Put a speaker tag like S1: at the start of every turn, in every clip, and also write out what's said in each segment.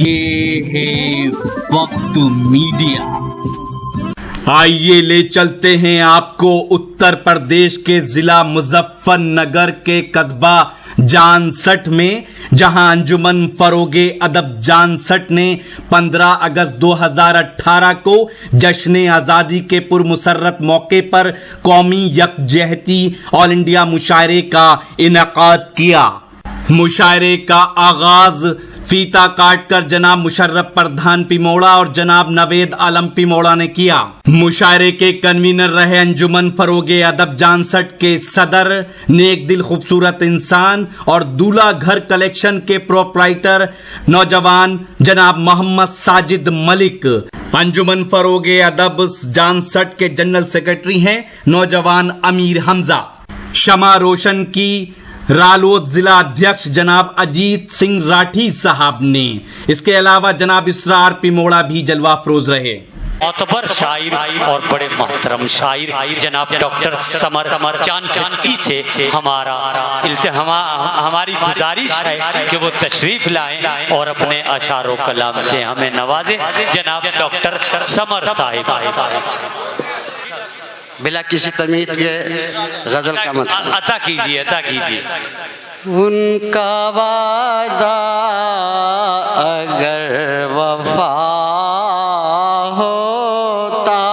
S1: ये है वक्त मीडिया। आइए ले चलते हैं आपको उत्तर प्रदेश के जिला मुजफ्फरनगर के कस्बा जानसठ में, जहां अंजुमन फरोगे अदब जानसठ ने 15 अगस्त 2018 को जश्न आजादी के पुरमुसर्रत मौके पर कौमी यकजहती ऑल इंडिया मुशायरे का इनेकाद किया। मुशायरे का आगाज फीता काटकर जनाब मुशर्रफ प्रधान पिमोड़ा और जनाब नवेद आलम पिमोड़ा ने किया। मुशायरे के कन्वीनर रहे अंजुमन फरोगे अदब जानसठ के सदर नेक दिल खूबसूरत इंसान और दूल्हा घर कलेक्शन के प्रोपराइटर नौजवान जनाब मोहम्मद साजिद मलिक। अंजुमन फरोगे अदब जानसठ के जनरल सेक्रेटरी हैं नौजवान अमीर हमजा। शमा रोशन की रालोद जिला अध्यक्ष जनाब अजीत सिंह राठी साहब ने। इसके अलावा जनाब इसरार पिमोड़ा भी जलवा अफरोज रहे।
S2: मोतबर शायर और बड़े मोहतरम शायर जनाब डॉक्टर समर जानसठी से हमारी गुजारिश है कि वो तशरीफ लाएं और अपने अशारो कलाम से हमें नवाजे। जनाब डॉक्टर समर साहिब
S3: बिला किसी तमीज के गजल का मतलब
S2: अता कीजिए।
S3: उनका वादा अगर वफा होता,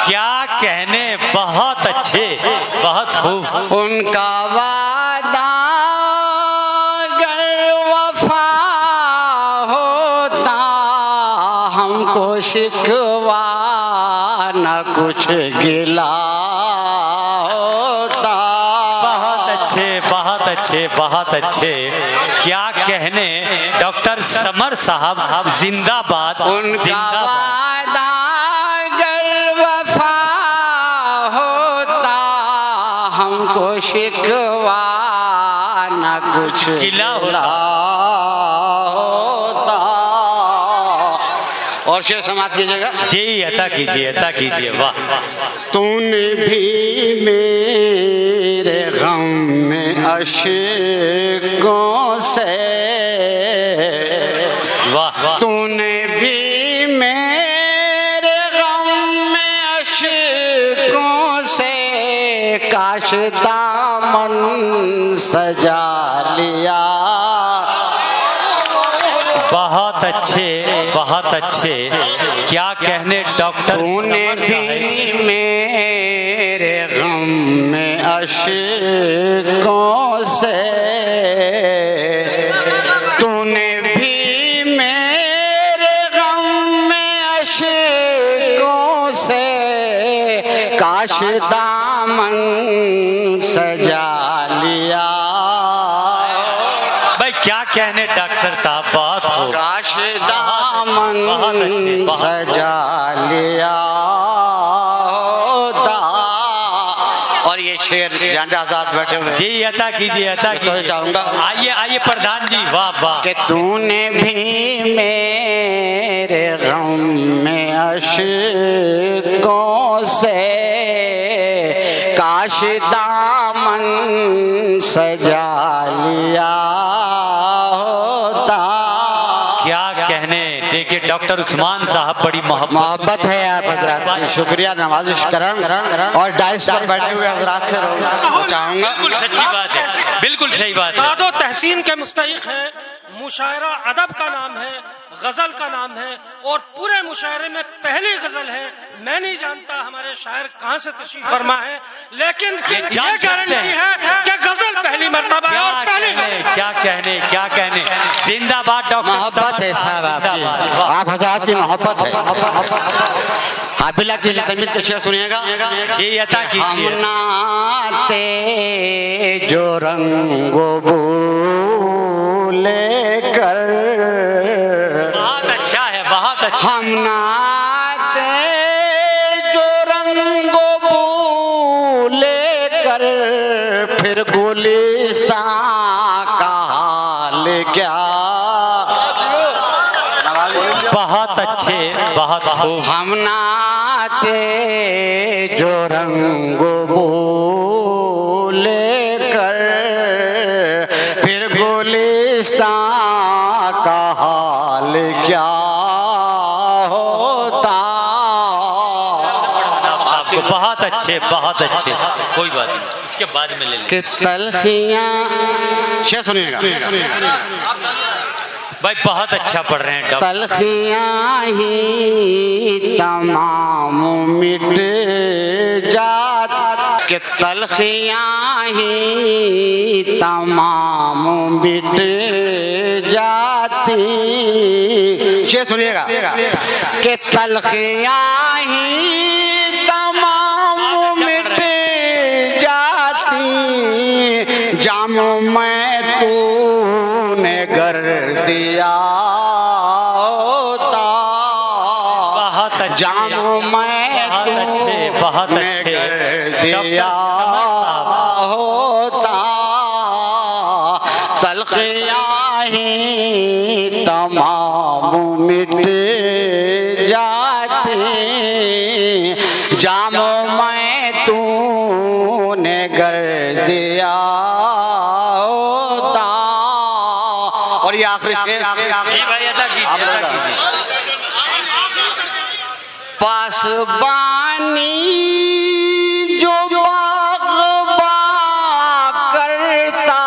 S2: क्या कहने, बहुत अच्छे, बहुत खूब।
S3: उनका वादा अगर वफा होता, हमको शिकवा न कुछ गिला होता।
S2: बहुत अच्छे क्या कहने डॉक्टर समर साहब जिंदाबाद।
S3: उनका वादा अगर वफा होता, हमको शिकवा न कुछ गिला होता। और शेर समाप्त कीजिएगा
S2: जी। अता कीजिए। वाह।
S3: तूने भी मेरे गम में अश्कों से,
S2: वाह।
S3: तूने भी मेरे गम में अश्कों से काश दामन सजा लिया।
S2: बहुत अच्छे क्या कहने डॉक्टर।
S3: तूने भी मेरे गम में अश्कों से, तूने भी मेरे गम में अश्कों से काश दामन सजा लिया।
S2: भाई क्या कहने डॉक्टर साहब, बहुत हो।
S3: काश दामन सजा लिया होता। और ये शेर जान आजाद बैठे हुए
S2: जी। अता कीजिए।
S3: तो चाहूंगा
S2: आइए प्रधान जी। वाह।
S3: कि तूने भी मेरे गम में अश्कों से काश दामन सजा लिया होता।
S2: क्या कहने। देखिए डॉक्टर उस्मान साहब बड़ी
S3: मोहब्बत है आप हजरात, शुक्रिया नवाजिश करम और डाइस पर बैठे हुए हजरात से चाहूंगा।
S2: बिल्कुल सच्ची बात है, बिल्कुल सही बात है।
S4: दादो तहसीन के मुस्तहिक है। मुशायरा अदब का नाम है, गजल का नाम है और पूरे मुशायरे में पहली गजल है। मैं नहीं जानता हमारे शायर कहाँ से तशरीफ फरमा है, लेकिन ये गारंटी है कि गजल पहली मर्तबा है और पहली।
S2: क्या कहने जिंदाबाद डॉक्टर।
S3: मोहब्बत है साहब आपकी, आप हजरात की मोहब्बत है। आप बिला किसी तमीज के शेर सुनिएगा
S2: जी। अता कीजिए।
S3: हम नाते जो रंगो लेकर,
S2: बहुत अच्छा है, बहुत अच्छा।
S3: हम नाते जो रंगो लेकर, फिर गुलिस्तान का हाल क्या।
S2: बहुत अच्छे, बहुत खूब।
S3: हम नाते जो रंगो लेकर, फिर गुलिस्तान का हाल क्या होता।
S2: आपको बहुत अच्छे कोई बात नहीं, इसके बाद में ले लें।
S3: कि तलखियाँ शेर सुनिएगा
S2: भाई, बहुत अच्छा पढ़ रहे हैं।
S3: तलखियाँ ही तमाम मिट जात, कि तलखियाँ ही तमाम मिट जाती। शेर सुनिएगा कि तलखियाँ ही तमाम मिट जाती, जामों में तूने गर दिया होता। जामों में तूने गर दिया होता। तलखियाँ ही तमाम मिट जाती, जामों में तूने गर दिया होता। और ये आखिरी पासबानी जो बागबा करता।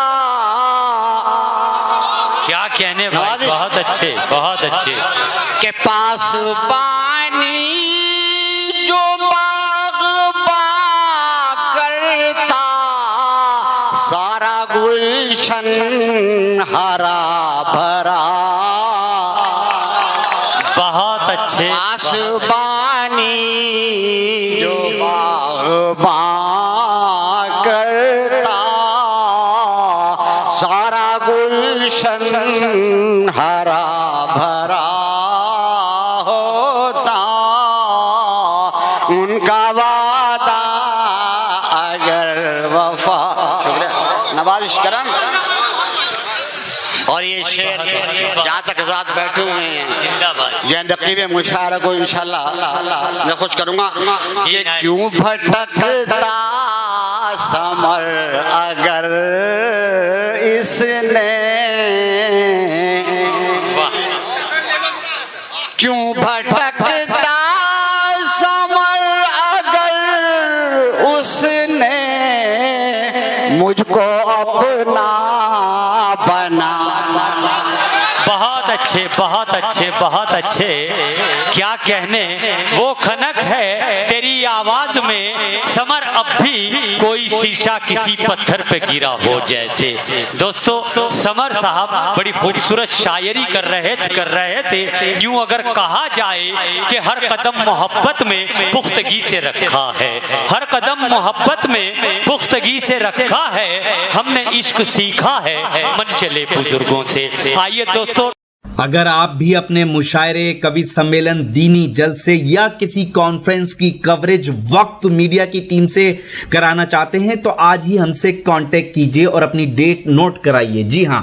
S2: क्या कहने भाई, बहुत अच्छे
S3: के पासबानी जो बागबा करता, सारा गुलशन हरा भरा।
S2: बहुत अच्छे।
S3: पासबानी जो बागबा करता, सारा गुलशन हरा भरा होता। उनका वादा अगर वफा। शुक्रिया, नवाजिश करम। और ये शेर जहाँ तक साथ बैठे हुए हैं, जैन रकीब मुशायरा को इंशाल्लाह मैं कुछ करूँगा। ये क्यों भटकता समर अगर इसने, क्यों भटकता समर अगर उसने मुझको अपना बना।
S2: बहुत अच्छे क्या कहने, वो खनक है तेरी आवाज में समर, अब भी कोई शीशा किसी पत्थर पे गिरा हो जैसे। दोस्तों, समर साहब बड़ी खूबसूरत शायरी कर रहे थे। यूं अगर कहा जाए कि हर कदम मोहब्बत में पुख्तगी से रखा है, हर कदम मोहब्बत में पुख्तगी से रखा है, हमने इश्क सीखा है मन चले बुजुर्गों से। आइए दोस्तों,
S1: अगर आप भी अपने मुशायरे, कवि सम्मेलन, दीनी जलसे या किसी कॉन्फ्रेंस की कवरेज वक्त मीडिया की टीम से कराना चाहते हैं तो आज ही हमसे कांटेक्ट कीजिए और अपनी डेट नोट कराइए। जी हां,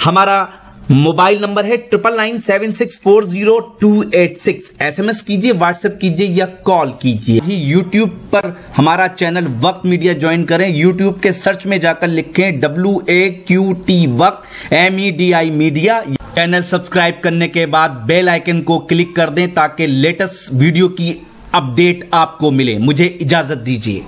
S1: हमारा मोबाइल नंबर है 9996400286। SMS कीजिए, व्हाट्सएप कीजिए या कॉल कीजिए। यूट्यूब पर हमारा चैनल वक्त मीडिया ज्वाइन करें। यूट्यूब के सर्च में जाकर लिखें WAQT वक्त MEDI मीडिया। चैनल सब्सक्राइब करने के बाद बेल आइकन को क्लिक कर दें ताकि लेटेस्ट वीडियो की अपडेट आपको मिले। मुझे इजाजत दीजिए।